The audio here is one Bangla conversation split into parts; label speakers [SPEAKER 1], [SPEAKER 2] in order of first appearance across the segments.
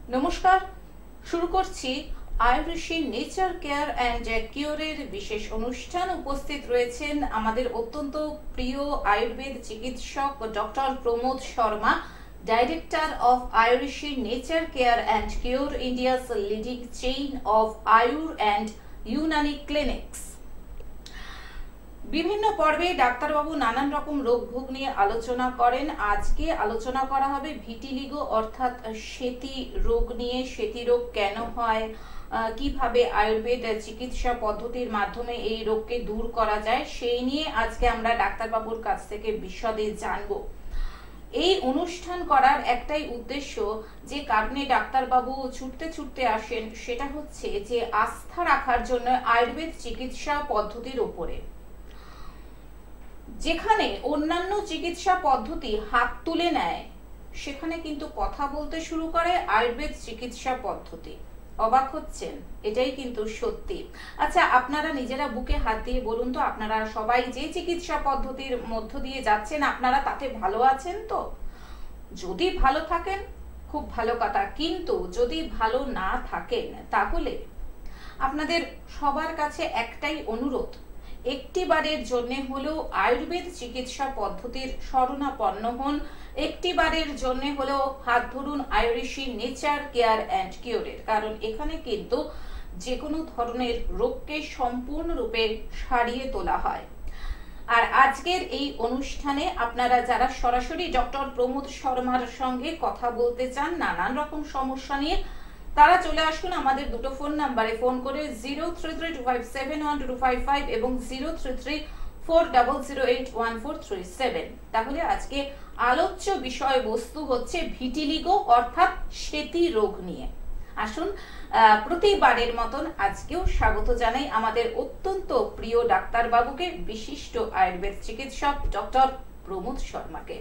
[SPEAKER 1] নমস্কার, শুরু করছি আয়ুর্বেশী নেচার কেয়ার অ্যান্ড কিওরের বিশেষ অনুষ্ঠান। উপস্থিত রয়েছেন আমাদের অত্যন্ত প্রিয় আয়ুর্বেদ চিকিৎসক doctor Pramod Sharma, director of আয়ুর্বেশী nature care and cure, India's leading chain of Ayur and Unani clinics. বিভিন্ন পর্বে ডাক্তারবাবু নানান রকম রোগ ভোগ নিয়ে আলোচনা করেন। আজকে আলোচনা করা হবে ভিটিলিগো অর্থাৎ সেতি রোগ নিয়ে। সেতি রোগ কেন হয়, কিভাবে আয়ুর্বেদ চিকিৎসা পদ্ধতির মাধ্যমে এই রোগকে দূর করা যায়, সেই নিয়ে আজকে আমরা ডাক্তারবাবুর কাছ থেকে বিশদে জানবো। এই অনুষ্ঠান করার একটাই উদ্দেশ্য, যে কারণে ডাক্তারবাবু ছুটতে ছুটতে আসেন, সেটা হচ্ছে যে আস্থা রাখার জন্য আয়ুর্বেদ চিকিৎসা পদ্ধতির উপরে। যেখানে অন্যান্য চিকিৎসা পদ্ধতি হাত তুলে নেয়, সেখানে কিন্তু কথা বলতে শুরু করে আয়ুর্বেদ চিকিৎসা পদ্ধতি। অবাক হচ্ছেন? এটাই কিন্তু সত্যি। আচ্ছা, আপনারা নিজেরা বুকে হাত দিয়ে বলুন তো, আপনারা সবাই যে চিকিৎসা পদ্ধতির মধ্য দিয়ে যাচ্ছেন, আপনারা তাতে ভালো আছেন তো? যদি ভালো থাকেন খুব ভালো কথা, কিন্তু যদি ভালো না থাকেন, তাহলে আপনাদের সবার কাছে একটাই অনুরোধ, একটি বারের জন্য হলেও আয়ুর্বেদ চিকিৎসা পদ্ধতির শরণাপন্ন হন। একটি বারের জন্য হলেও হাত ধরুন আয়ুর্বেশী নেচার কেয়ার অ্যান্ড কিওরের, কারণ এখানে কিন্তু যে কোনো ধরনের রোগকে সম্পূর্ণরূপে সারিয়ে তোলা হয়। আর আজকের এই অনুষ্ঠানে আপনারা যারা সরাসরি ডক্টর প্রমোদ শর্মার সঙ্গে কথা বলতে চান নানান রকম সমস্যা নিয়ে, তারা চলে আসুন আমাদের দুটো ফোন নাম্বারে ফোন করে 0332571255 এবং 0334008143 তাহলে আজকে আলোচ্য বিষয়বস্তু হচ্ছে ভিটিলিগো অর্থাৎ সেতি রোগ নিয়ে। আসুন, প্রতিবারের মতন আজকেও স্বাগত জানাই আমাদের অত্যন্ত প্রিয় ডাক্তারবাবুকে, বিশিষ্ট আয়ুর্বেদ চিকিৎসক ডক্টর প্রমোদ শর্মাকে।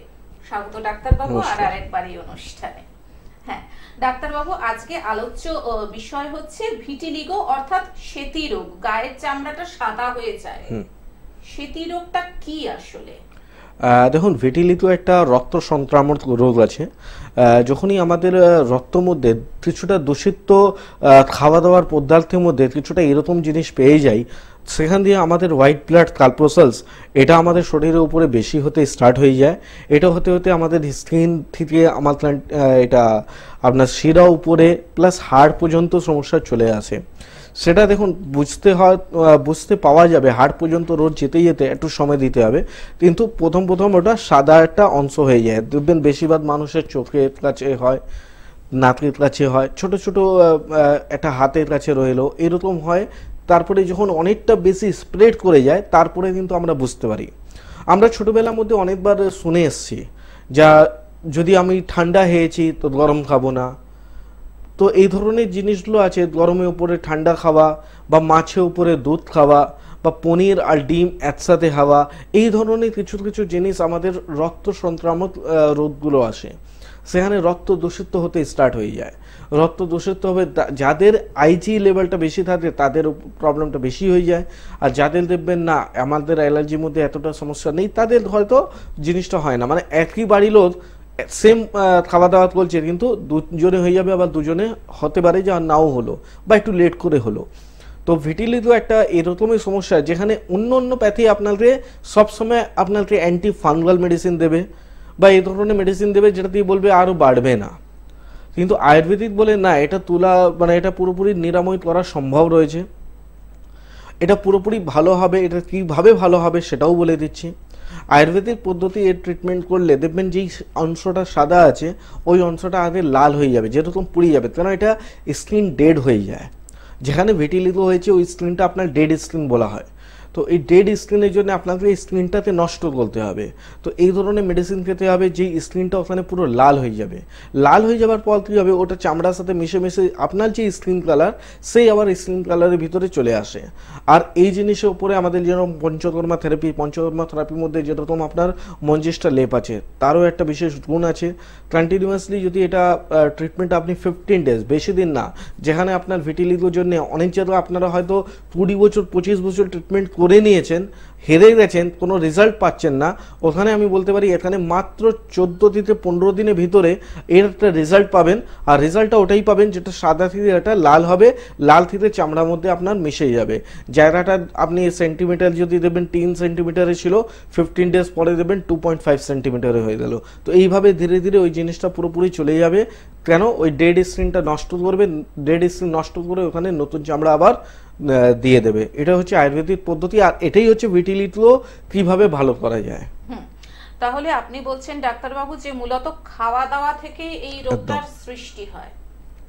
[SPEAKER 1] স্বাগত ডাক্তারবাবু আর আরেকবার এই অনুষ্ঠানে। হ্যাঁ ডাক্তারবাবু, আজকে আলোচ্য বিষয় হচ্ছে ভিটিলিগো অর্থাৎ সেতি রোগ। গায়ের চামড়াটা সাদা হয়ে যায়, সেতি রোগটা কি আসলে?
[SPEAKER 2] দেখুন, ভিটিলিগো একটা রক্ত সংক্রামক রোগ আছে। যখনই আমাদের রক্তের মধ্যে কিছুটা দূষিত খাওয়া দাওয়ার পদার্থের মধ্যে কিছুটা এরকম জিনিস পেয়ে যাই, সেখান দিয়ে আমাদের হোয়াইট ব্লাড কার্পোসালস এটা আমাদের শরীরের উপরে বেশি হতে স্টার্ট হয়ে যায়। এটা হতে হতে আমাদের স্কিন থেকে আমাদের এটা আপনার শিরা উপরে প্লাস হাড় পর্যন্ত সমস্যা চলে আসে। সেটা দেখুন বুঝতে পাওয়া যাবে, হাড় পর্যন্ত রোজ যেতে যেতে একটু সময় দিতে হবে, কিন্তু প্রথম ওটা সাদা একটা অংশ হয়ে যায়। দেখবেন বেশিরভাগ মানুষের চোখের কাছে হয়, নাকের কাছে হয়, ছোট একটা হাতের কাছে রইলো, এরকম হয়। তারপরে যখন অনেকটা বেশি স্প্রেড করে যায়, তারপরে কিন্তু আমরা বুঝতে পারি। আমরা ছোটবেলার মধ্যে অনেকবার শুনে এসেছি, যা যদি আমি ঠান্ডা হয়েছি তো গরম খাবো না। তো এই ধরনের জিনিসগুলো আছে, গরমের উপরে ঠান্ডা খাওয়া বা মাছের উপরে দুধ খাওয়া বা পনির আর ডিম একসাথে খাওয়া, এই ধরনের কিছু জিনিস আমাদের রক্ত সংক্রামক রোগগুলো আসে। সেখানে রক্ত দূষিত হতে স্টার্ট হয়ে যায়। রক্ত দূষিত হবে, যাদের আইজি লেভেলটা বেশি থাকে তাদের প্রবলেমটা বেশি হয়ে যায়। আর যাদের দেখবেন না আমাদের অ্যালার্জির মধ্যে এতটা সমস্যা নেই, তাদের হয়তো জিনিসটা হয় না। মানে একই বাড়ির লোক সেম খাওয়া দাওয়া করছে, কিন্তু দুজনে হয়ে যাবে, আবার দুজনে হতে পারে যে আর নাও হলো বা একটু লেট করে হলো। তো ভিটিলিগো একটা এরকমই সমস্যা, যেখানে অন্য প্যাথি আপনাকে সবসময় আপনাকে অ্যান্টি ফাঙ্গাল মেডিসিন দেবে বা এই ধরনের মেডিসিন দেবে, যেটা দিয়ে বলবে আরও বাড়বে না। কিন্তু আয়ুর্বেদিক বলে না, এটা এটা পুরোপুরি নিরাময় করা সম্ভব রয়েছে, এটা পুরোপুরি ভালো হবে। এটা কীভাবে ভালো হবে সেটাও বলে দিচ্ছি। আয়ুর্বেদিক পদ্ধতি এর ট্রিটমেন্ট করলে দেখবেন যেই অংশটা সাদা আছে ওই অংশটা আগে লাল হয়ে যাবে, যেরকম পুড়ে যাবে, কারণ এটা স্কিন ডেড হয়ে যায়। যেখানে ভিটিলিগো হয়েছে ওই স্কিনটা আপনার ডেড স্কিন বলা হয়। তো এই ডেড স্কিনের জন্য আপনাকে এই স্কিনটাকে নষ্ট করতে হবে। তো এই ধরনের মেডিসিন খেতে হবে, যে স্কিনটা ওখানে পুরো লাল হয়ে যাবে। লাল হয়ে যাবার পর কী হবে, ওটা চামড়ার সাথে মিশে আপনার যে স্কিন কালার, সেই আবার স্কিন কালারের ভিতরে চলে আসে। আর এই জিনিসের উপরে আমাদের যেরকম পঞ্চকর্মা থেরাপির মধ্যে যেরকম আপনার মঞ্জিষ্টা লেপ আছে, তারও একটা বিশেষ গুণ আছে। কন্টিনিউয়াসলি যদি এটা ট্রিটমেন্ট আপনি 15 ডেজ, বেশি দিন না, যেখানে আপনার ভিটিলিগোর জন্য অনেক জায়গায় আপনারা হয়তো 20 বছর 25 বছর ট্রিটমেন্ট করে নিয়েছেন, হেরে গেছেন, কোনো রেজাল্ট পাচ্ছেন না, ওখানে আমি বলতে পারি এখানে মাত্র 14 থেকে 15 দিনের ভিতরে এর একটা রেজাল্ট পাবেন। আর রেজাল্টটা ওটাই পাবেন যেটা সাদা থেকে এটা লাল হবে, লাল থেকে চামড়ার মধ্যে আপনার মিশে যাবে। জায়গাটা আপনি সেন্টিমিটার যদি দেবেন 3 সেন্টিমিটারে ছিল, 15 ডেজ পরে দেবেন 2.5 সেন্টিমিটারে হয়ে গেল। তো এইভাবে ধীরে ধীরে ওই জিনিসটা পুরোপুরি চলে যাবে। কেন? ওই ডেড স্কিনটা নষ্ট করবে, ডেড স্কিন নষ্ট করে ওখানে নতুন চামড়া আবার দিয়ে দেবে। এটা হচ্ছে আয়ুর্বেদিক পদ্ধতি, আর এটাই হচ্ছে ভিটিলিটিও কিভাবে ভালো করা যায়।
[SPEAKER 1] তাহলে আপনি বলছেন ডাক্তারবাবু যে মূলত খাওয়া দাওয়া থেকে এই রোগটার সৃষ্টি হয়।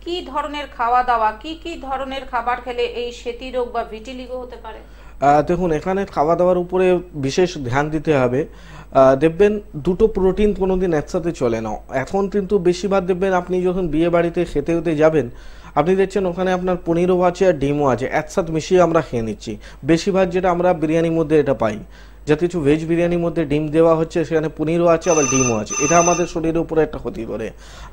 [SPEAKER 1] কি ধরনের খাওয়া দাওয়া, কি কি ধরনের খাবার খেলে এই সেতি রোগ বা ভিটিলিগো হতে পারে?
[SPEAKER 2] দেখুন, এখানে খাওয়া দাওয়ার উপরে বিশেষ ধ্যান দিতে হবে। দেখবেন দুটো প্রোটিন কোনোদিন একসাথে চলে না। এখন কিন্তু বেশিরভাগ দেখবেন আপনি যখন বিয়ে বাড়িতে খেতে হতে যাবেন, আপনি দেখছেন ওখানে আপনার পনিরও আছে আর ডিমও আছে, একসাথে মিশিয়ে আমরা খেয়ে নিচ্ছি। বেশিরভাগ যেটা আমরা বিরিয়ানির মধ্যে এটা পাই, যা কিছু ভেজ বিরিয়ানির মধ্যে ডিম দেওয়া হচ্ছে, সেখানে পনিরও আছে আবার ডিমও আছে। এটা আমাদের শরীরের উপরে একটা ক্ষতি করে।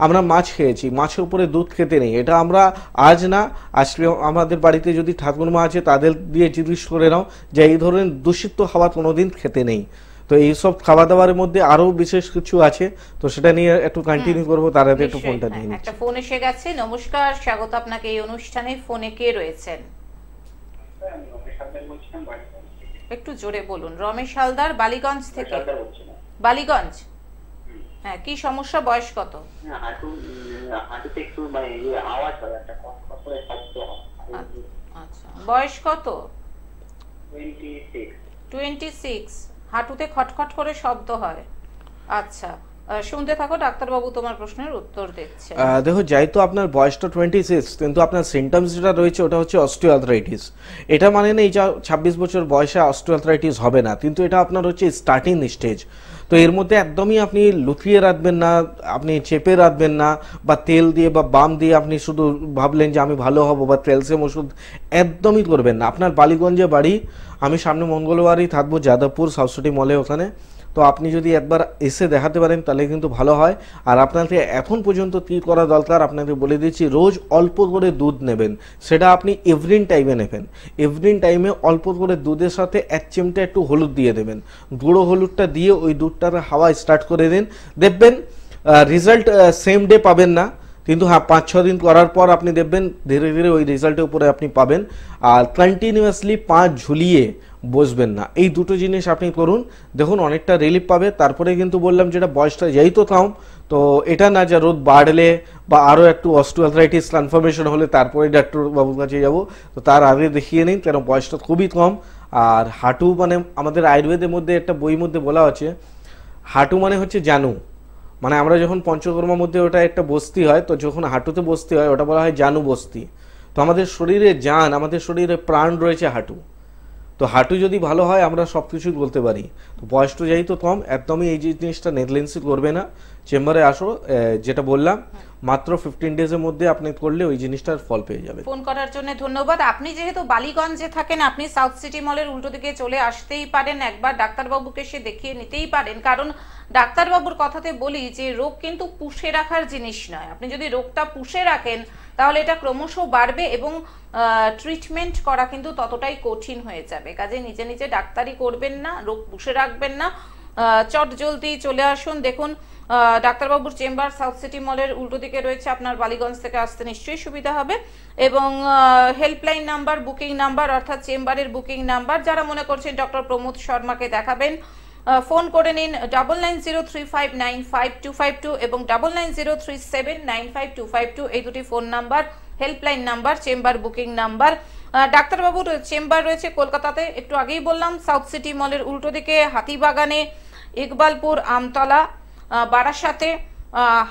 [SPEAKER 2] আমরা মাছ খেয়েছি, মাছের উপরে দুধ খেতে নেই। এটা আমরা আজ না, আজকে আমাদের বাড়িতে যদি ঠাকুরমা আছে তাদের দিয়ে জিজ্ঞেস করে নাও যে এই ধরনের দূষিত খাবার কোনোদিন খেতে নেই। তো এইসব খাওয়া দাওয়ার মধ্যে আরো বিশেষ কিছু আছে, তো সেটা নিয়ে একটু কন্টিনিউ করবো। তার আগে একটু ফোনটা নিয়ে নিচ্ছি।
[SPEAKER 1] একটা ফোন এসে গেছে। নমস্কার, স্বাগত আপনাকে এই অনুষ্ঠানে। ফোনে কে রয়েছেন? একটু জোরে বলুন। রমেশ হালদার, বালিগঞ্জ থেকে। বালিগঞ্জ, হ্যাঁ, কি সমস্যা? বয়স কত? আচ্ছা, বয়স কত? 26। হাঁটুতে খটখট করে শব্দ হয়। আচ্ছা, শুনতে থাকো, ডাক্তারবাবু তোমার প্রশ্নের উত্তর দিচ্ছে।
[SPEAKER 2] দেখো, যাই তো আপনার বয়সটা 26, কিন্তু আপনার সিমটমস যেটা রয়েছে ওটা হচ্ছে অস্টিওআর্থ্রাইটিস। এটা মানে নেই যে 26 বছর বয়সে অস্টিওআর্থ্রাইটিস হবে না, কিন্তু এটা আপনার হচ্ছে স্টার্টিং স্টেজ। তো এর মধ্যে একদমই আপনি লুকিয়ে রাখবেন না, আপনি চেপে রাখবেন না, বা তেল দিয়ে বা বাম দিয়ে আপনি শুধু ভাবলেন যে আমি ভালো হব বা ক্যালসিয়াম ওষুধ একদমই করবেন না। আপনার বালিগঞ্জে বাড়ি, আমি সামনে মঙ্গলবারই থাকবো যাদবপুর সাউথসিটি মলে ওখানে। তো আপনি যদি একবার এসে দেখাতে পারেন তাহলে কিন্তু ভালো হয়। আর আপনাকে এখন পর্যন্ত কী করা দরকার আপনাকে বলে দিচ্ছি। রোজ অল্প করে দুধ নেবেন, সেটা আপনি ইভিনিং টাইমে নেবেন। ইভিনিং টাইমে অল্প করে দুধের সাথে 1 চিমটা একটু হলুদ দিয়ে দেবেন। গুঁড়ো হলুদটা দিয়ে ওই দুধটার হাওয়া স্টার্ট করে দিন, দেখবেন রেজাল্ট সেম ডে পাবেন না, কিন্তু হ্যাঁ 5-6 দিন করার পর আপনি দেখবেন ধীরে ধীরে ওই রেজাল্টের উপরে আপনি পাবেন। আর কন্টিনিউয়াসলি পা ঝুলিয়ে বসবেন না, এই দুটো জিনিস আপনি করুন, দেখুন অনেকটা রিলিফ পাবে। তারপরে কিন্তু বললাম যেটা বয়সটা যাই তো থাম, তো এটা না যে রোদ বাড়লে বা আরও একটু অস্টিওআর্থ্রাইটিস কনফার্মেশন হলে তারপরে ডাক্তারবাবুর কাছে যাব, তো তার আগে দেখিয়ে নিন, কেন বয়সটা খুবই কম। আর হাঁটু মানে আমাদের আয়ুর্বেদের মধ্যে একটা বইয়ের মধ্যে বলা আছে, হাঁটু মানে হচ্ছে জানু। মানে আমরা যখন পঞ্চকর্মার মধ্যে ওটা একটা বস্তি হয়, তো যখন হাঁটুতে বস্তি হয় ওটা বলা হয় জানু বস্তি। তো আমাদের শরীরে জান, আমাদের শরীরে প্রাণ রয়েছে হাঁটু। তো হাঁটু যদি ভালো হয় আমরা সব কিছুই বলতে পারি। তো বয়সটা যাই তো কম, একদমই এই জিনিসটা নেগলেন্সি করবে না। চেম্বারে আসো, যেটা বললাম মাত্র 15 ডেজের মধ্যে আপনি করলে ওই জিনিসটার ফল পেয়ে যাবে।
[SPEAKER 1] ফোন করার জন্য ধন্যবাদ। আপনি যেহেতু বালিগঞ্জে থাকেন, আপনি সাউথ সিটি মলের উল্টো দিকে চলে আসতেই পারেন, একবার ডাক্তারবাবুকে সে দেখিয়ে নিতেই পারেন। কারণ ডাক্তারবাবুর কথাতে বলি যে রোগ কিন্তু পুষে রাখার জিনিস নয়। আপনি যদি রোগটা পুষে রাখেন তাহলে এটা ক্রমশ বাড়বে এবং ট্রিটমেন্ট করা কিন্তু ততটাই কঠিন হয়ে যাবে। কাজে নিজে নিজে ডাক্তারি করবেন না, রোগ পুষে রাখবেন না, চট জলদি চলে আসুন। দেখুন, ডাক্তারবাবুর চেম্বার সাউথ সিটি মলের উল্টো দিকে রয়েছে, আপনার বালিগঞ্জ থেকে আসতে নিশ্চয়ই সুবিধা হবে। এবং হেল্পলাইন নাম্বার, বুকিং নাম্বার, অর্থাৎ চেম্বারের বুকিং নাম্বার, যারা মনে করছেন ডক্টর প্রমোদ শর্মাকে দেখাবেন, ফোন করে নিন 9903595252 এবং 9903795252, এই দুটি phone number helpline number, chamber booking number. ডাক্তারবাবুর চেম্বার রয়েছে কলকাতাতে, একটু আগেই বললাম, সাউথ সিটি মলের উল্টো দিকে, হাতিবাগানে, ইকবালপুর, আমতলা, বারাসাতে।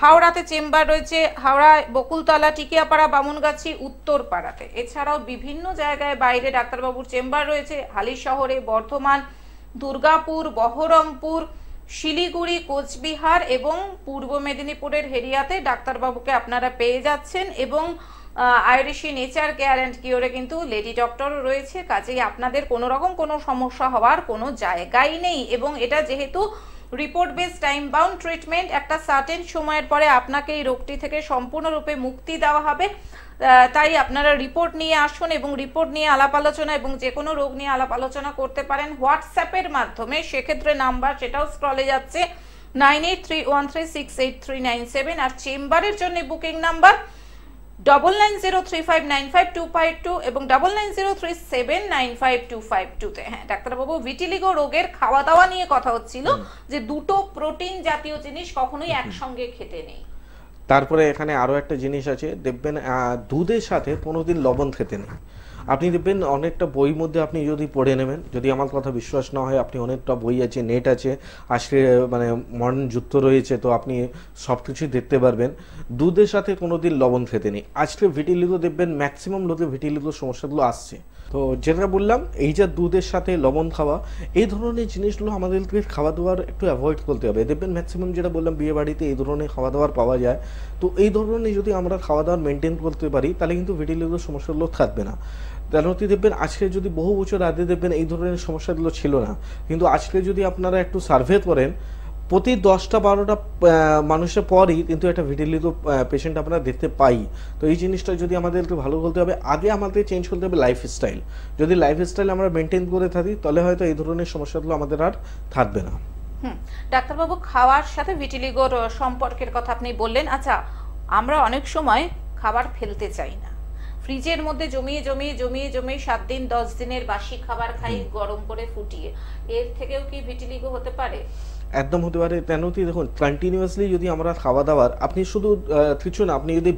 [SPEAKER 1] হাওড়াতে চেম্বার রয়েছে, হাওড়ায় বকুলতলা, টিকিয়াপাড়া, বামুনগাছি, উত্তরপাড়াতে। এছাড়াও বিভিন্ন জায়গায় বাইরে ডাক্তারবাবুর চেম্বার রয়েছে, হালিশহরে, বর্ধমান, দুর্গাপুর, বহরমপুর, শিলিগুড়ি, কোচবিহার এবং পূর্ব মেদিনীপুরের হেরিয়াতে ডাক্তারবাবুকে আপনারা পেয়ে যাচ্ছেন। এবং আইরিশি নেচার কেয়ার অ্যান্ড কিওরে কিন্তু লেডি ডক্টর রয়েছে। কাজেই আপনাদের কোনো রকম কোনো সমস্যা হওয়ার কোনো জায়গাই নেই। এবং এটা যেহেতু report base time bound treatment, একটা সার্টেন সময়ের পরে আপনাকে এই রোগটি থেকে সম্পূর্ণরূপে মুক্তি দেওয়া হবে। তাই আপনারা রিপোর্ট নিয়ে আসুন এবং রিপোর্ট নিয়ে আলাপ আলোচনা এবং যে কোনো রোগ নিয়ে আলাপ আলোচনা করতে পারেন হোয়াটসঅ্যাপের মাধ্যমে। সেক্ষেত্রে নাম্বার সেটাও স্ক্রলে যাচ্ছে 9831368397, আর চেম্বারের জন্য বুকিং নাম্বার 9903595252 এবং 9903795252। হ্যাঁ ডাক্তারবাবু, ভিটিলিগো রোগের খাওয়া দাওয়া নিয়ে কথা হচ্ছিল যে দুটো প্রোটিন জাতীয় জিনিস কখনোই একসঙ্গে খেতে নেই।
[SPEAKER 2] তারপরে এখানে আরো একটা জিনিস আছে, দেখবেন দুধের সাথে কোনোদিন লবণ খেতে নেই। আপনি দেখবেন অনেকটা বই মধ্যে আপনি যদি পড়ে নেবেন, যদি আমার কথা বিশ্বাস না হয়, আপনি অনেকটা বই আছে, নেট আছে, আজকে মানে মডার্ন যুক্ত রয়েছে, তো আপনি সব কিছুই দেখতে পারবেন। দুধের সাথে কোনোদিন লবণ খেতে নেই। আজকে ভিটিলিগো দেখবেন ম্যাক্সিমাম লোকের ভিটিলিগো সমস্যাগুলো আসছে। তো যেটা বললাম, এই যে দুধের সাথে লবণ খাওয়া, এই ধরনের জিনিসগুলো আমাদেরকে খাওয়া দাওয়ার একটু অ্যাভয়েড করতে হবে। দেখবেন ম্যাক্সিমাম যেটা বললাম বিয়ে বাড়িতে এই ধরনের খাওয়া দাওয়ার পাওয়া যায়। তো এই ধরনের যদি আমরা খাওয়া দাওয়ার মেনটেন করতে পারি, তাহলে কিন্তু ভিটিলিগোর সমস্যাগুলো থাকবে না। কারণ দেখবেন আজকে যদি বহু বছর আগে দেখবেন এই ধরনের সমস্যাগুলো ছিল না, কিন্তু আজকে যদি আপনারা একটু সার্ভে করেন, প্রতি 10-12টা মানুষের পরই কিন্তু একটা ভিটিলিগো পেশেন্ট আমরা দেখতে পাই। তো এই জিনিসটা যদি আমাদের একটু ভালো বলতে হবে, আগে আমাদের চেঞ্জ করতে হবে লাইফস্টাইল। যদি লাইফস্টাইল আমরা মেনটেন করে থাকি, তাহলে হয়তো এই ধরনের সমস্যাগুলো আমাদের আর থাকবে না।
[SPEAKER 1] ডাক্তারবাবু, খাওয়ার সাথে ভিটিলিগোর সম্পর্কের কথা আপনি বললেন। আচ্ছা, আমরা অনেক সময় খাবার ফেলতে চাই না, ফ্রিজের মধ্যে জমিয়ে জমিয়ে জমিয়ে জমিয়ে 7 দিন 10 দিনের বাসি খাবার খাই গরম করে ফুটিয়ে, এর থেকেও কি ভিটিলিগো হতে পারে?
[SPEAKER 2] একদম হতে পারে। কেন কি দেখুন, কন্টিনিউয়াসলি যদি আমরা খাওয়া দাওয়ার, আপনি শুধু কিছু না, আপনি যদি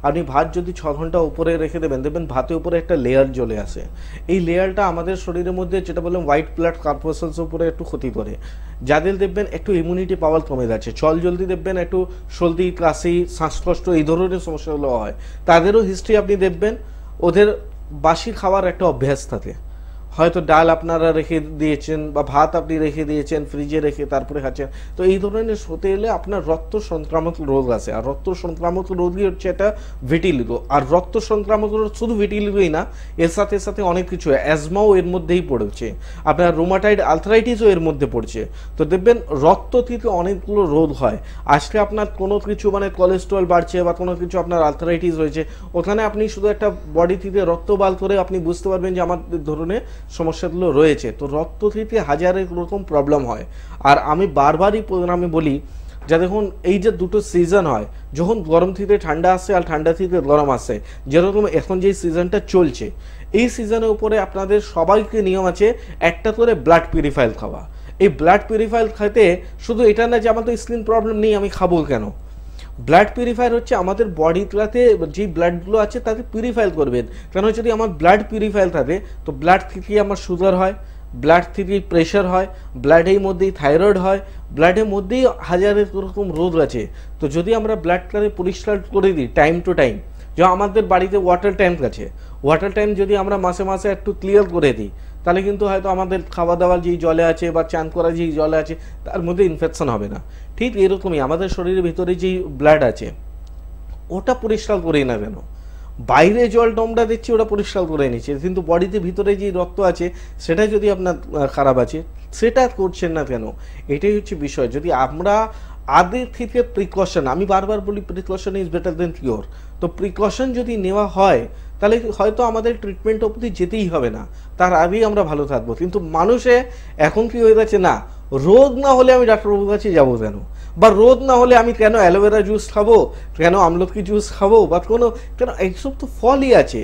[SPEAKER 2] আপনি ভাত যদি 6 ঘন্টা উপরে রেখে দেবেন, দেখবেন ভাতের উপরে একটা লেয়ার চলে আসে। এই লেয়ারটা আমাদের শরীরের মধ্যে, যেটা বললাম হোয়াইট ব্লাড কর্পাসেলস উপরে একটু ক্ষতি করে। যাদের দেখবেন একটু ইমিউনিটি পাওয়ার কমে যাচ্ছে, জলদি দেখবেন একটু সর্দি কাশি শ্বাসকষ্ট এই ধরনের সমস্যাগুলো হয়, তাদেরও হিস্ট্রি আপনি দেখবেন ওদের বাসি খাওয়ার একটা অভ্যাস থাকে। হয়তো ডাল আপনারা রেখে দিয়েছেন বা ভাত আপনি রেখে দিয়েছেন ফ্রিজে রেখে তারপরে খাচ্ছেন। তো এই ধরনের হতে এলে আপনার রক্ত সংক্রামক রোগ আছে, আর রক্ত সংক্রামক রোগই হচ্ছে এটা ভিটিলিগো। আর রক্ত সংক্রামক রোগ শুধু ভিটিলিগোই না, এর সাথে সাথে অনেক কিছু, অ্যাজমাও এর মধ্যেই পড়ছে, আপনার রুমাটয়েড আর্থ্রাইটিসও এর মধ্যে পড়ছে। তো দেখবেন রক্ত থেকে অনেকগুলো রোগ হয়। আজকে আপনার কোনো কিছু মানে কোলেস্ট্রল বাড়ছে বা কোনো কিছু আপনার আর্থ্রাইটিস হয়েছে, ওখানে আপনি শুধু একটা বডি থেকে রক্ত বার করে আপনি বুঝতে পারবেন যে আমার ধরনের সমস্যাগুলো রয়েছে। তো রক্ত থেকে হাজারের রকম প্রবলেম হয়। আর আমি বারবারই প্রোগ্রামে বলি, যা দেখুন এই যে দুটো সিজন হয়, যখন গরম থেকে ঠান্ডা আসে আর ঠান্ডা থেকে গরম আসে, যেরকম এখন যে সিজনটা চলছে, এই সিজনের উপরে আপনাদের সবাইকে নিয়ম আছে একটা করে ব্লাড পিউরিফায়ার খাওয়া। এই ব্লাড পিউরিফায়ার খেতে শুধু এটা না যে আমাদের স্কিন প্রবলেম নেই আমি খাবো কেন, ব্লাড পিউরিফায়ার হচ্ছে আমাদের বডিতে যে ব্লাডগুলো আছে তাকে পিউরিফাই করবেন। কেন, যদি আমার ব্লাড পিউরিফায়ার থাকে তো ব্লাড থেকে আমার সুগার হয়, ব্লাড থেকে প্রেশার হয়, ব্লাডের মধ্যেই থাইরয়েড হয়, ব্লাডের মধ্যেই হাজারের রকম রোগ আছে। তো যদি আমরা ব্লাডটাকে পরিষ্কার করে দিই টাইম টু টাইম, যেমন আমাদের বাড়িতে ওয়াটার ট্যাঙ্ক আছে, ওয়াটার ট্যাঙ্ক যদি আমরা মাসে মাসে একটু ক্লিয়ার করে দিই, তাহলে কিন্তু হয়তো আমাদের খাওয়া দাওয়ার যেই জলে আছে বা চান করা যেই জলে আছে তার মধ্যে ইনফেকশন হবে না। ঠিক এরকমই আমাদের শরীরের ভিতরে যেই ব্লাড আছে ওটা পরিষ্কার করেই না কেন, বাইরে জলটা আমরা দিচ্ছি ওটা পরিষ্কার করে নিচ্ছে, কিন্তু বডিতে ভিতরে যে রক্ত আছে সেটা যদি আপনার খারাপ আছে সেটা করছেন না কেন, এটাই হচ্ছে বিষয়। যদি আমরা আগে থেকে প্রিকশন, আমি বারবার বলি precaution is better then cure, তো প্রিকশন যদি নেওয়া হয় তাহলে হয়তো আমাদের ট্রিটমেন্ট অবধি যেতেই হবে না, তার আগেই আমরা ভালো থাকবো। কিন্তু মানুষে এখন কি হয়ে যাচ্ছে, না রোগ না হলে আমি ডাক্তারবাবুর কাছে যাবো কেন, বা রোদ না হলে আমি কেন অ্যালোভেরা জুস খাবো, কেন আমলকি জুস খাবো, বা কোনো কেন, এইসব তো ফলই আছে।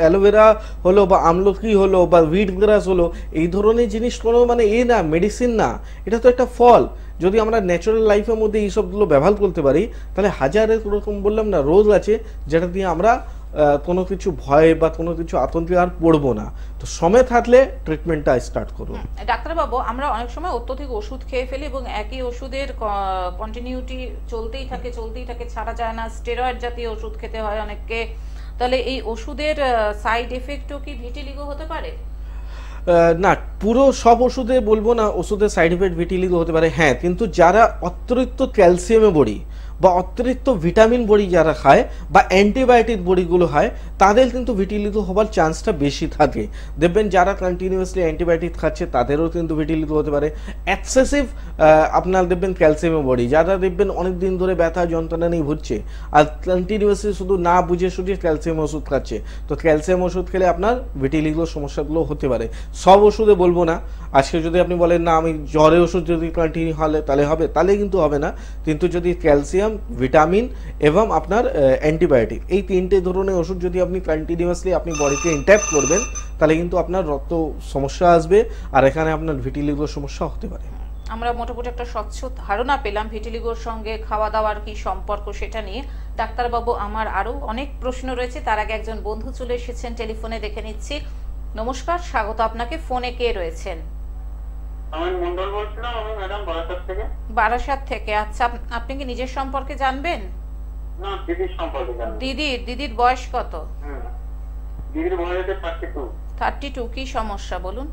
[SPEAKER 2] অ্যালোভেরা হলো বা আমলকি হলো বা হুইট গ্রাস হলো, এই ধরনের জিনিস কোনো মানে না মেডিসিন না, এটা তো একটা ফল। যদি আমরা ন্যাচারাল লাইফের মধ্যে এইসবগুলো ব্যবহার করতে পারি তাহলে হাজারের রকম বললাম না রোগ আছে যেটা দিয়ে আমরা কোনো কিছু ভয় বা কোনো কিছু আতঙ্কে আর পড়বো না। তো সময় থাকলে ট্রিটমেন্টটা স্টার্ট করুন।
[SPEAKER 1] ডাক্তারবাবু, আমরা অনেক সময় অত্যধিক ওষুধ খেয়ে ফেলি এবং একই ওষুধের কন্টিনিউটি চলতেই থাকে, ছাড়া যায় না, স্টেরয়েড জাতীয় ওষুধ খেতে হয় অনেককে, তাহলে এই ওষুধের সাইড এফেক্টও কি ভিটিলিগো হতে পারে?
[SPEAKER 2] না, পুরো সব ওষুধে বলবো না ওষুধের সাইড এফেক্ট ভিটিলিগো হতে পারে, হ্যাঁ, কিন্তু যারা অতিরিক্ত ক্যালসিয়ামে বড়ি বা অতিরিক্ত ভিটামিন বড়ি যারা খায় বা অ্যান্টিবায়োটিক বড়িগুলো খায় তাদের কিন্তু ভিটিলিগো হবার চান্সটা বেশি থাকে। দেখবেন যারা কন্টিনিউয়াসলি অ্যান্টিবায়োটিক খাচ্ছে তাদেরও কিন্তু ভিটিলিগো হতে পারে। এক্সেসিভ আপনার দেখবেন ক্যালসিয়ামের বড়ি, যারা দেখবেন অনেক দিন ধরে ব্যথা যন্ত্রণা নিয়ে ভুগছে আর কন্টিনিউয়াসলি শুধু না বুঝে শুধু ক্যালসিয়াম ওষুধ খাচ্ছে, তো ক্যালসিয়াম ওষুধ খেলে আপনার ভিটিলিগো সমস্যাগুলো হতে পারে। সব ওষুধে বলবো না, আজকে যদি আপনি বলেন না আমি জ্বরের ওষুধ যদি কন্টিনিউ হলে তাহলে হবে, তাহলে কিন্তু হবে না। কিন্তু যদি ক্যালসিয়াম, ভিটামিন এবং আপনার অ্যান্টিবায়োটিক এই তিনটে ধরনের ওষুধ যদি আপনি কন্টিনিউয়াসলি আপনি বডিতে ইনট্যাক্ট করবেন তাহলে কিন্তু আপনার রক্ত সমস্যা আসবে আর এখানে আপনার ভিটিলিগোর সমস্যা হতে পারে।
[SPEAKER 1] আমরা মোটামুটি একটা স্বচ্ছ ধারণা পেলাম ভিটিলিগোর সঙ্গে খাওয়া দাওয়ার কি সম্পর্ক সেটা নিয়ে। ডাক্তারবাবু, আমার আরো অনেক প্রশ্ন রয়েছে, তার আগে একজন বন্ধু চলে এসেছেন টেলিফোনে, দেখে নিচ্ছি। নমস্কার, স্বাগত আপনাকে। ফোনে কে রয়েছেন?
[SPEAKER 3] আমি মন্ডল বলছিলাম, আমি ম্যাডাম বারাসাত থেকে।
[SPEAKER 1] বারাসাত থেকে, আচ্ছা। আপনি কি নিজের সম্পর্কে জানবেন?
[SPEAKER 3] না, দিদির সম্পর্কে জানবো।
[SPEAKER 1] দিদির বয়স কত?
[SPEAKER 3] দিদির বয়স হচ্ছে 32।
[SPEAKER 1] 32। কি সমস্যা বলুন?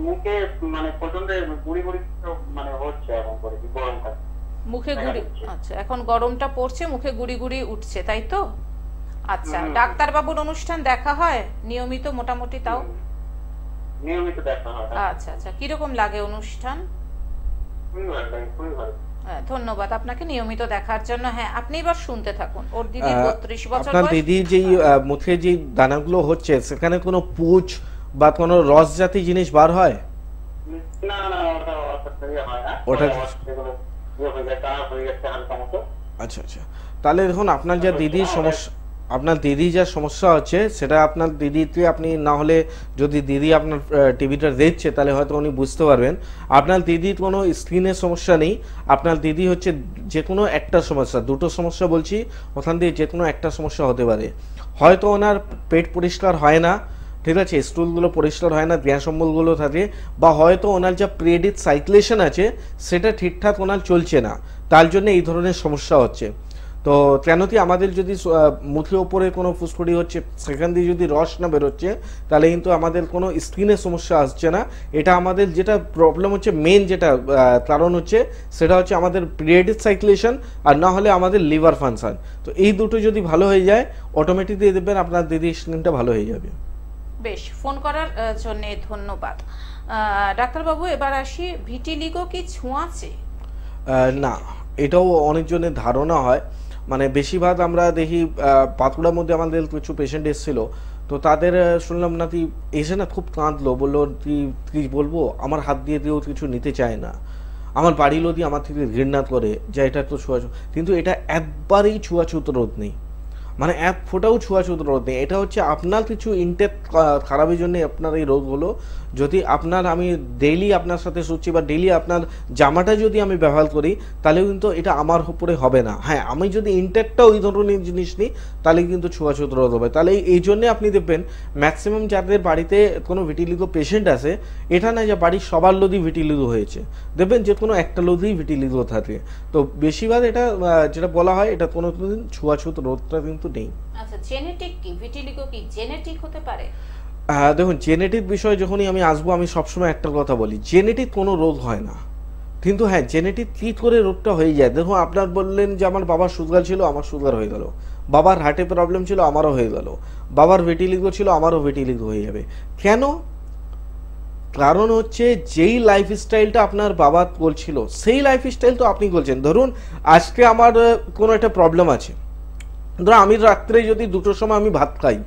[SPEAKER 3] মুখে মানে প্রচন্ড গুড়ি গুড়ি মানে হচ্ছে এখন করে কি গরমটা
[SPEAKER 1] মুখে গুড়ি? আচ্ছা, এখন গরমটা পড়ছে, মুখে গুড়ি গুড়ি উঠছে, তাই তো? আচ্ছা, ডাক্তারবাবুর অনুষ্ঠান দেখা হয় নিয়মিত মোটামুটি? তাও
[SPEAKER 3] নিয়মিত দেখা হয়।
[SPEAKER 1] আচ্ছা আচ্ছা, কিরকম লাগে অনুষ্ঠান?
[SPEAKER 3] খুবই ভালো লাগে, খুবই ভালো।
[SPEAKER 1] হ্যাঁ, ধন্যবাদ আপনাকে নিয়মিত দেখার জন্য। হ্যাঁ, আপনি এবার শুনতে থাকুন। ওর দিদি 32 বছর
[SPEAKER 2] আপনার
[SPEAKER 1] বয়স।
[SPEAKER 2] দিদি যেই মুখে যে দানাগুলো হচ্ছে সেখানে কোনো পুঁজ বা কোনো রস জাতীয় জিনিস বার হয়?
[SPEAKER 3] না না, ওটা হয় না,
[SPEAKER 2] ওটা
[SPEAKER 3] সেগুলো হয়ে যায়, কাজ হয়ে যাচ্ছে হালকা মতো।
[SPEAKER 2] আচ্ছা আচ্ছা, তাহলে দেখুন আপনার যা দিদির সমস্যা, আপনার দিদি যা সমস্যা হচ্ছে সেটা আপনার দিদিকে আপনি না হলে যদি দিদি আপনার টিভিটা দেখছে তাহলে হয়তো উনি বুঝতে পারবেন। আপনার দিদির কোনো স্কিনের সমস্যা নেই, আপনার দিদি হচ্ছে যে কোনো একটা সমস্যা, দুটো সমস্যা বলছি, ওখান দিয়ে যে কোনো একটা সমস্যা হতে পারে। হয়তো ওনার পেট পরিষ্কার হয় না, ঠিক আছে, স্টুলগুলো পরিষ্কার হয় না, গ্যাস অম্বলগুলো থাকে, বা হয়তো ওনার যা পিরিয়ডিক সাইক্লেশন আছে সেটা ঠিকঠাক ওনার চলছে না, তার জন্য এই ধরনের সমস্যা হচ্ছে। তো কেন কি আমাদের যদি মুখের ওপরে কোনো ফুসফুড়ি হচ্ছে সেখান দিয়ে যদি রস না বেরোচ্ছে তাহলে কিন্তু আমাদের কোনো স্কিনের সমস্যা আসছে না। এটা আমাদের যেটা প্রবলেম হচ্ছে, মেন যেটা কারণ হচ্ছে সেটা হচ্ছে আমাদের পিরিয়ডিক সাইক্লেশন আর না হলে আমাদের লিভার ফাংশন। তো এই দুটো যদি ভালো হয়ে যায় অটোমেটিকলি দেখবেন আপনার দিদির স্কিনটা ভালো হয়ে যাবে।
[SPEAKER 1] বেশ, ফোন করার জন্য ধন্যবাদ। ডাক্তারবাবু, এবার আসি, ভিটিলিগো কি ছোঁয়াচে?
[SPEAKER 2] না, এটাও অনেকজনের ধারণা হয়, মানে বেশিরভাগ আমরা দেখি বাঁকুড়ার মধ্যে আমাদের কিছু পেশেন্ট এসেছিল, তো তাদের শুনলাম না তুই এসে না খুব কাঁদলো, বললো তুই বলবো আমার হাত দিয়ে দিয়েও কিছু নিতে চায় না, আমার বাড়ির লোকই আমার থেকে ঘৃণা করে যে এটা তো ছোঁয়াছুত, কিন্তু এটা একবারেই ছোঁয়াছুত রোগ নেই, মানে এক ফোটাও ছোঁয়াছুত রোগ নেই। এটা হচ্ছে আপনার কিছু ইনটেক খারাপের জন্য আপনার এই রোগ হলো। যদি আপনার আমি ডেইলি আপনার সাথে শুচ্ছি বা ডেইলি আপনার জামাটা যদি আমি ব্যবহার করি তাহলেও কিন্তু এটা আমার উপরে হবে না। হ্যাঁ, আমি যদি ইনটেকটা ওই ধরনের জিনিস নিই তাহলে কিন্তু ছোঁয়াছুত রোগ হবে। তাহলে এই জন্যে আপনি দেখবেন ম্যাক্সিমাম যাদের বাড়িতে কোনো ভিটিলিগো পেশেন্ট আছে, এটা না যে বাড়ির সবার লোকই ভিটিলিগো হয়েছে, দেখবেন যে কোনো একটা লোকই ভিটিলিগো থাকে। তো বেশিরভাগ এটা যেটা বলা হয় এটা কোনো দিন ছোঁয়াছুত রোগটা কিন্তু নেই।
[SPEAKER 1] আচ্ছা, জেনেটিক কি? ভিটিলিগো কি জেনেটিক হতে পারে?
[SPEAKER 2] দেখুন, জেনেটিক বিষয়ে যখনই আমি আসবো আমি সবসময় একটা কথা বলি, জেনেটিক কোনো রোগ হয় না, কিন্তু হ্যাঁ জেনেটিক কী করে রোগটা হয়ে যায়। দেখুন, আপনার বললেন যে আমার বাবার সুগার ছিল, আমার সুগার হয়ে গেল, বাবার হার্টে প্রবলেম ছিল, আমারও হয়ে গেল, বাবার ভিটিলিগো ছিল, আমারও ভিটিলিগো হয়ে যাবে। কেন? কারণ হচ্ছে যেই লাইফস্টাইলটা আপনার বাবা করছিল সেই লাইফস্টাইল তো আপনি করছেন। ধরুন আজকে আমার কোনো একটা প্রবলেম আছে, ধরুন আমি রাত্রে যদি 2টোর সময় আমি ভাত খাই,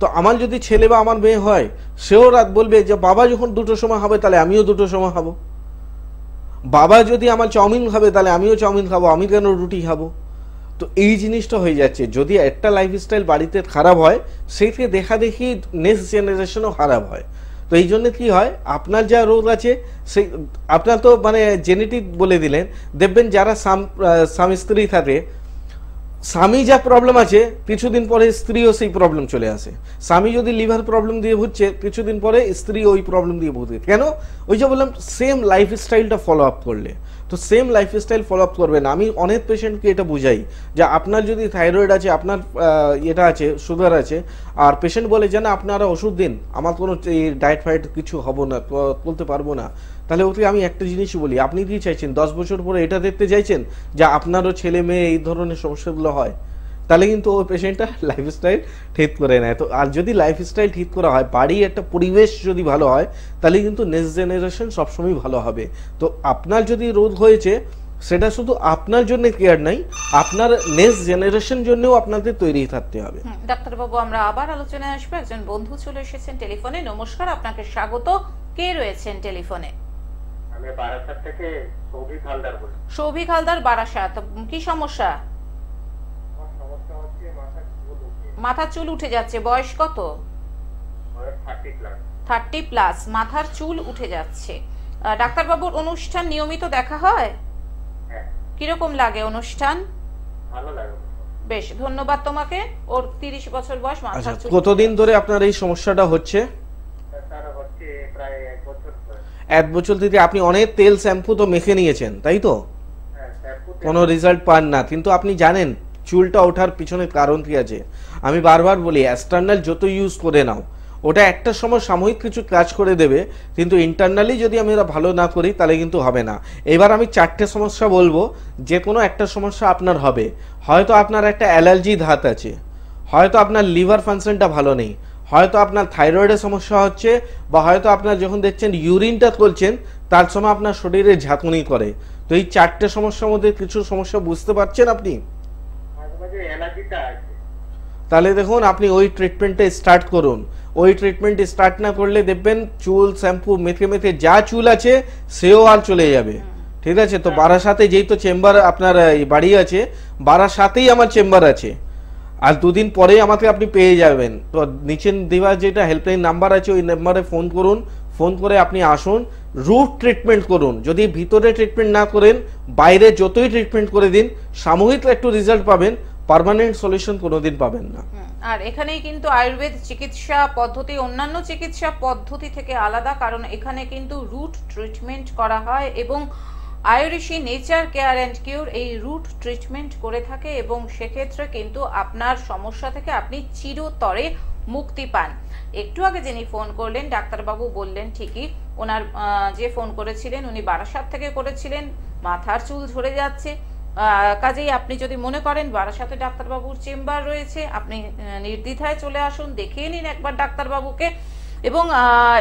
[SPEAKER 2] তো আমার যদি ছেলে বা আমার মেয়ে হয় সেও রাত বলবে যে বাবা যখন 2টোর সময় হবে তাহলে আমিও 2টোর সময় খাবো, বাবা যদি আমার চাউমিন খাবে তাহলে আমিও চাউমিন খাবো, আমি কেন রুটি খাবো। তো এই জিনিসটা হয়ে যাচ্ছে। যদি একটা লাইফস্টাইল বাড়িতে খারাপ হয় সেইকে দেখা দেখি নেক্সট জেনারেশনও খারাপ হয়। তো এই জন্য কী হয়, আপনার যা রোগ আছে সেই আপনার তো মানে জেনেটিক বলে দিলেন, দেখবেন যারা স্বামী স্ত্রী থাকে, স্বামী যা প্রবলেম আছে কিছুদিন পরে স্ত্রীও সেই প্রবলেম চলে আসে। স্বামী যদি লিভার প্রবলেম দিয়ে ভুগছে কিছুদিন পরে স্ত্রী ওই প্রবলেম দিয়ে ভুগছে। কেন? ওই যে বললাম সেম লাইফস্টাইলটা ফলো আপ করলে। তো সেম লাইফস্টাইল ফলো আপ করবেন। আমি অনেক পেশেন্টকে এটা বুঝাই যে আপনার যদি থাইরয়েড আছে, আপনার এটা আছে, সুগার আছে, আর পেশেন্ট বলে যে না আপনারা ওষুধ দিন, আমার কোনো ডায়েট ফাইট কিছু হবো না, বলতে পারবো না, তাহলে ওকে আমি একটা জিনিস বলি, আপনি কি চাইছেন 10 বছর পরে এটা দেখতে চাইছেন যে আপনারও ছেলে মেয়ে এই ধরনের সমস্যাগুলো হয়? তাহলে কিন্তু ওই পেশেন্টটা লাইফস্টাইল ঠিক করে নেয়। তো আর যদি লাইফস্টাইল ঠিক করা হয়, বাড়ি একটা পরিবেশ যদি ভালো হয়, তাহলে কিন্তু নেক্সট জেনারেশন সবসময় ভালো হবে। তো আপনার যদি রোগ হয়েছে, সেটা শুধু আপনার জন্য কেয়ার নাই, আপনার নেক্সট জেনারেশন জন্যও আপনাদের তৈরি থাকতে হবে।
[SPEAKER 1] ডাক্তারবাবু, আমরা আবার আলোচনায় আসবো। একজন বন্ধু চলে এসেছেন টেলিফোনে। নমস্কার, আপনাকে স্বাগত। কে রয়েছেন টেলিফোনে?
[SPEAKER 3] আমি বারাসাত থেকে সৌভিক হালদার বলছি।
[SPEAKER 1] সৌভিক হালদার, বারাসাত। কি সমস্যা?
[SPEAKER 3] আমার সমস্যা হচ্ছে
[SPEAKER 1] মাথার চুল উঠে যাচ্ছে। বয়স কত? 30 প্লাস। মাথার চুল উঠে যাচ্ছে। ডাক্তারবাবুর অনুষ্ঠান নিয়মিত দেখা হয়? কিরকম লাগে অনুষ্ঠান?
[SPEAKER 3] ভালো লাগে।
[SPEAKER 1] বেশ, ধন্যবাদ তোমাকে। ওর 30 বছর বয়স, মাথার চুল।
[SPEAKER 2] কতদিন ধরে আপনার এই সমস্যাটা হচ্ছে?
[SPEAKER 3] স্যার হচ্ছে প্রায় 1 বছর ধরে।
[SPEAKER 2] 1 বছর থেকে আপনি অনেক তেল শ্যাম্পু তো মেখে নিয়েছেন, তাই তো? কোনো রেজাল্ট পান না, কিন্তু আপনি জানেন চুলটা ওঠার পিছনে কারণ কি আছে? আমি বারবার বলি, এক্সটার্নাল যত ইউজ করে নাও, ওটা একটা সময় সাময়িক কিছু কাজ করে দেবে, কিন্তু ইন্টারনালি যদি আমরা ভালো না করি তাহলে কিন্তু হবে না। এবার আমি 4টে সমস্যা বলবো, যে কোনো একটা সমস্যা আপনার হবে। হয়তো আপনার একটা অ্যালার্জি ধাত আছে, হয়তো আপনার লিভার ফাংশনটা ভালো নেই, হয়তো আপনার থাইরয়েডের সমস্যা হচ্ছে, বা হয়তো আপনার যখন দেখছেন ইউরিনটা করছেন তার সময় আপনার শরীরে ঝাঁকুনি করে। তো এই 4টে সমস্যার মধ্যে কিছু সমস্যা বুঝতে পারছেন আপনি? তাহলে দেখুন, আপনি ওই ট্রিটমেন্টটা স্টার্ট করুন। ওই ট্রিটমেন্ট স্টার্ট না করলে দেখবেন চুল শ্যাম্পু মেখে মেখে যা চুল আছে সেও আর চলে যাবে। ঠিক আছে? তো বারাসাতে যেই তো চেম্বার আপনার বাড়ি আছে, বারাসাতেই আমার চেম্বার আছে, আর 2 দিন পরেই আমাকে আপনি পেয়ে যাবেন। তো নিচে দেওয়া যেটা হেল্পলাইন নাম্বার আছে, ওই নাম্বারে ফোন করুন। ফোন করে আপনি আসুন, রুট ট্রিটমেন্ট করুন। যদি ভিতরে ট্রিটমেন্ট না করেন, বাইরে যতই ট্রিটমেন্ট করে দিন, সাময়িক একটু রেজাল্ট পাবেন, পার্মানেন্ট সলিউশন কোনোদিন পাবেন না।
[SPEAKER 1] আর এখানেই কিন্তু আয়ুর্বেদ চিকিৎসা পদ্ধতি অন্যান্য চিকিৎসা পদ্ধতি থেকে আলাদা, কারণ এখানে কিন্তু রুট ট্রিটমেন্ট করা হয় এবং আয়ুর্বেদী নেচার কেয়ার অ্যান্ড কিউর এই রুট ট্রিটমেন্ট করে থাকে, এবং সেক্ষেত্রে কিন্তু আপনার সমস্যা থেকে আপনি চিরতরে মুক্তি পান। একটু আগে যিনি ফোন করলেন, ডাক্তারবাবু বললেন ঠিকই, ওনার যে ফোন করেছিলেন উনি বারাসাত থেকে করেছিলেন, মাথার চুল ঝরে যাচ্ছে। কাজেই আপনি যদি মনে করেন বারাসাতে ডাক্তারবাবুর চেম্বার রয়েছে, আপনি নির্দ্বিধায় চলে আসুন, দেখিয়ে নিন একবার ডাক্তারবাবুকে। এবং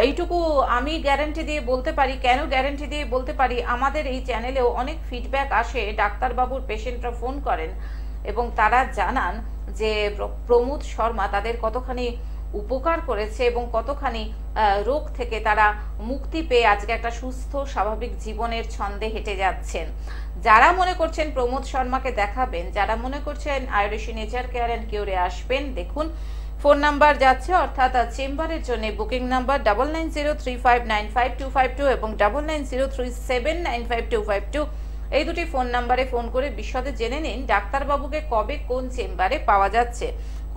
[SPEAKER 1] এইটুকু আমি গ্যারান্টি দিয়ে বলতে পারি, কেন গ্যারান্টি দিয়ে বলতে পারি, আমাদের এই চ্যানেলেও অনেক ফিডব্যাক আসে, ডাক্তারবাবুর পেশেন্টরা ফোন করেন এবং তারা জানান যে প্রমোদ শর্মা তাদের কতখানি উপকার করেছে এবং কতখানি রোগ থেকে তারা মুক্তি পেয়ে আজকে একটা সুস্থ স্বাভাবিক জীবনের ছন্দে হেঁটে যাচ্ছেন। যারা মনে করছেন প্রমোদ শর্মাকে দেখাবেন, যারা মনে করছেন আয়ুর্বেদী নেচার কেয়ার অ্যান্ড কিউরে আসবেন, দেখুন ফোন নাম্বার যাচ্ছে, অর্থাৎ চেম্বারের জন্য বুকিং নাম্বার 9903595252 এবং 9903795252। এই দুটি ফোন নাম্বারে ফোন করে বিশদে জেনে নিন ডাক্তারবাবুকে কবে কোন চেম্বারে পাওয়া যাচ্ছে।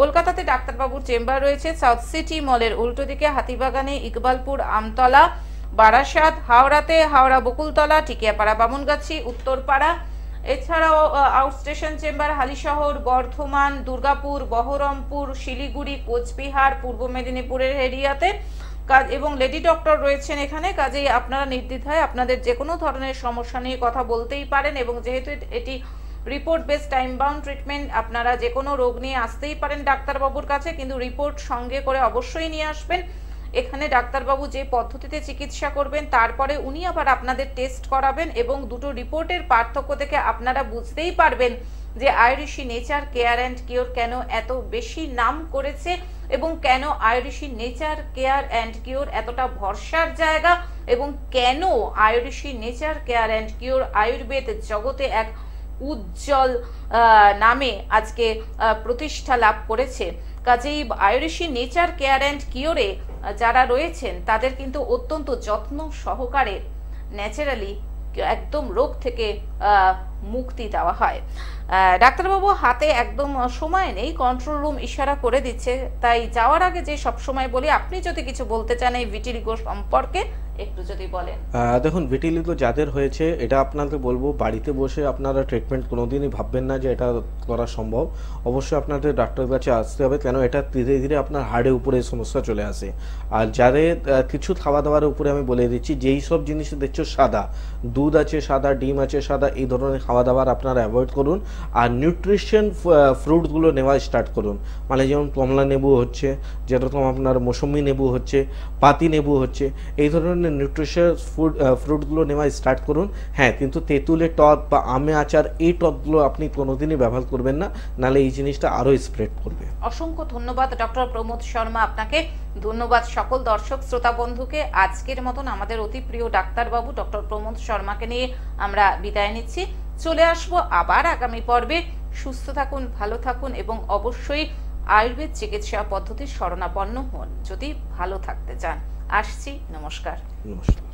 [SPEAKER 1] কলকাতাতে ডাক্তারবাবুর চেম্বার রয়েছে সাউথ সিটি মলের উল্টো দিকে, হাতিবাগানে, ইকবালপুর, আমতলা, বারাসাত, হাওড়াতে হাওড়া বকুলতলা, টিকিয়াপাড়া, বামুনগাছি, উত্তরপাড়া। এছাড়াও আউটস্টেশন চেম্বার হালিশহর, বর্ধমান, দুর্গাপুর, বহরমপুর, শিলিগুড়ি, কোচবিহার, পূর্ব মেদিনীপুরের এরিয়াতে এবং লেডি ডক্টর রয়েছেন এখানে। কাজেই আপনারা নির্দ্বিধায় আপনাদের যে কোনো ধরনের সমস্যা নিয়ে কথা বলতেই পারেন, এবং যেহেতু এটি report base time bound treatment, আপনারা যে কোনো রোগ নিয়ে আসতেই পারেন ডাক্তারবাবুর কাছে, কিন্তু রিপোর্ট সঙ্গে করে অবশ্যই নিয়ে আসবেন। এখানে ডাক্তারবাবু যে পদ্ধতিতে চিকিৎসা করবেন তারপরে উনি আবার আপনাদের টেস্ট করাবেন, এবং দুটো রিপোর্টের পার্থক্য থেকে আপনারা বুঝতেই পারবেন যে Ayurvedi nature care and cure কেন এত বেশি নাম করেছে এবং কেন Ayurvedi nature care and cure এতটা ভরসার জায়গা, এবং কেন Ayurvedi nature care and cure Ayurveda জগতে এক উজ্জ্বল নামে আজকে প্রতিষ্ঠা লাভ করেছে। কাজেই আয়ুর্বেদী নেচার কেয়ার অ্যান্ড কিওরে যারা রয়েছেন তাদের কিন্তু অত্যন্ত যত্ন সহকারে ন্যাচারালি একদম রোগ থেকে মুক্তি দেওয়া হয়। ডাক্তারবাবু হাতে একদম সময় নেই, কন্ট্রোল রুম ইশারা করে দিচ্ছে, তাই যাওয়ার আগে যে সব সময় বলি, আপনি যদি কিছু বলতে চান এই ভিটিলিগো সম্পর্কে একটু যদি বলেন।
[SPEAKER 2] দেখুন, ভিটিলিগো যাদের হয়েছে, এটা আপনাদের বলবো, বাড়িতে বসে আপনারা ট্রিটমেন্ট কোনোদিনই ভাববেন না যে এটা করা সম্ভব। অবশ্যই আপনাদের ডাক্তারের কাছে আসতে হবে, কেন এটা ধীরে ধীরে আপনার হাড়ের উপরে সমস্যা চলে আসে। আর যাদের কিছু খাওয়া দাওয়ার উপরে আমি বলে দিচ্ছি, যেই সব জিনিস দেখছো সাদা, দুধ আছে সাদা, ডিম আছে সাদা, এই ধরনের খাওয়া দাওয়ার আপনারা অ্যাভয়েড করুন। আর নিউট্রিশন ফ্রুটগুলো নেওয়া স্টার্ট করুন, মানে যেমন কমলা লেবু হচ্ছে, যেরকম আপনার মৌসুমি লেবু হচ্ছে, পাতি লেবু হচ্ছে, এই ধরনের নিউট্রিশন ফ্রুটগুলো নেওয়া স্টার্ট করুন। হ্যাঁ, কিন্তু তেঁতুলের টক বা আমে আচার, এই টকগুলো আপনি কোনোদিনই ব্যবহার করবেন না, নাহলে এই জিনিসটা আরও স্প্রেড করবে।
[SPEAKER 1] অসংখ্য ধন্যবাদ ডক্টর প্রমোদ শর্মা আপনাকে। ধন্যবাদ সকল দর্শক শ্রোতা বন্ধুকে। আজকের মতন আমাদের অতি প্রিয় ডাক্তারবাবু ডক্টর প্রমোদ শর্মাকে নিয়ে আমরা বিদায় নিচ্ছি। চলে আসবো আবার আগামী পর্বে। সুস্থ থাকুন, ভালো থাকুন এবং অবশ্যই আয়ুর্বেদ চিকিৎসা পদ্ধতির শরণাপন্ন হন যদি ভালো থাকতে চান। আসছি, নমস্কার।
[SPEAKER 2] নমস্কার।